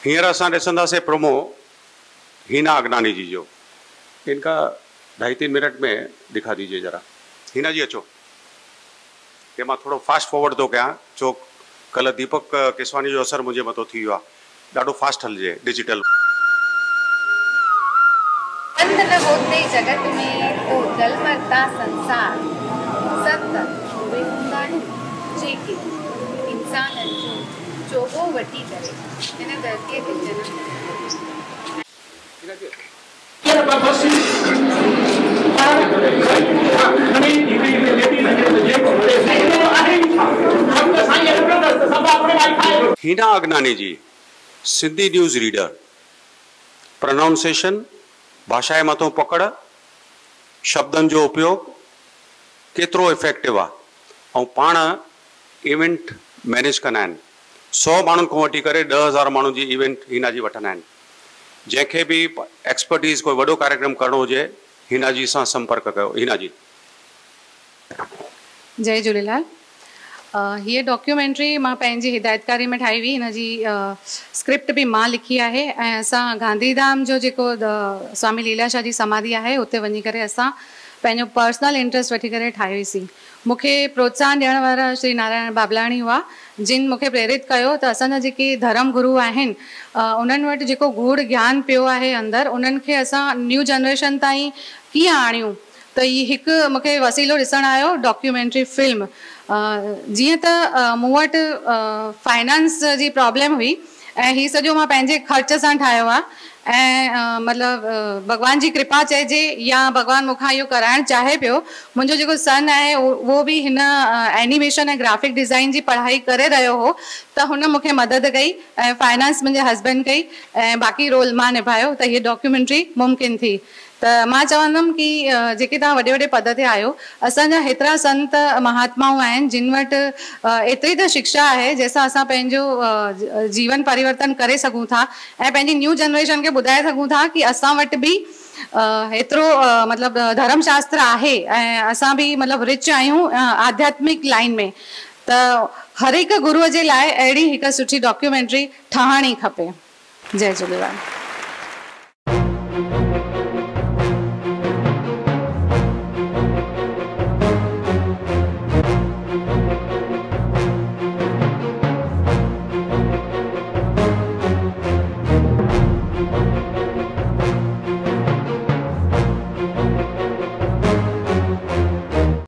हींअर असां ॾिसंदासीं प्रोमो हीना अगनानी जी जो। इनका 2-3 मिनट में दिखा दीजिए जरा। हीना जी अचो। ये मां थोड़ो फास्ट फॉरवर्ड थो कयां छो कल दीपक केसवानी जो असर मुझे मथो थी वियो आहे। ॾाढो फास्ट हलिजे डिजिटल। बंद न होते जगत में तो गलमरता संसार सत उहे हूंदा आहिनि जेके इंसान जो चोगो वठी करे हिन धरतीअ ते जनम हीना अगनानी जी सिंधी न्यूज़ रीडर। प्रोनाउंसिएशन भाषा जे मथों पकड़, शब्दनि जो उपयोग केतिरो इफेक्टिव आहे ऐं पाण इवेंट मैनेज कंदा आहिनि। 100 माण्हुनि खां वठी करे 10,000 माण्हुनि जी इवेंट हीना जी वठंदा आहिनि। जंहिंखे बि एक्सपर्टीज़ कोई वॾो कार्यक्रम करणो हुजे हीना जी सां संपर्क कयो। हीना जी। जय झूलेलाल। हीअ डॉक्यूमेंट्री मां पंहिंजी हिदायतकारी में ठाही हुई। हिन जी स्क्रिप्ट बि मां लिखी आहे ऐं असां गांधीधाम जो जेको स्वामी लीलाशाह जी समाधि आहे उते वञी करे असां पंहिंजो पर्सनल इंट्रस्ट वठी करे ठाही हुईसीं। मूंखे प्रोत्साहन ॾियण वारा श्री नारायण बाबलाणी हुआ जिन मूंखे प्रेरित कयो त असांजा जेके धर्म गुरू आहिनि उन्हनि वटि जेको गूढ़ ज्ञान पियो आहे अंदरि उन्हनि खे असां न्यू जनरेशन ताईं कीअं आणियूं। त हीअ हिकु मूंखे वसीलो ॾिसणु आयो डॉक्यूमेंट्री फिल्म। जीअं त मूं वटि फाइनेंस जी प्रॉब्लम हुई ऐं हीअ सॼो मां पंहिंजे ख़र्च सां ठाहियो आहे ऐं मतिलबु भॻवान जी कृपा चइजे या भॻवानु मूंखां इहो कराइणु चाहे पियो। मुंहिंजो जेको सन आहे उहो बि हिन एनिमेशन ऐं ग्राफिक डिज़ाइन जी पढ़ाई करे रहियो हो त हुन मूंखे मदद कई ऐं फाइनेंस मुंहिंजे हस्बैंड कई ऐं बाक़ी रोल मां निभायो त हीअ डॉक्यूमेंट्री मुमकिन थी। त मां चवंदमि कि जेके तव्हां वॾे वॾे पद ते आहियो असांजा हेतिरा संत महात्माऊं आहिनि जिन वटि एतिरी त शिक्षा आहे जंहिंसां असां पंहिंजो जीवन परिवर्तन करे सघूं था ऐं पंहिंजी न्यू जनरेशन खे ॿुधाए सघूं था कि असां वटि बि एतिरो मतिलबु धर्मशास्त्र आहे ऐं असां बि मतिलबु रिच आहियूं आध्यात्मिक लाइन में। त हर हिकु गुरूअ जे लाइ अहिड़ी हिकु सुठी डॉक्यूमेंट्री ठहणी खपे। जय झूलेलाल।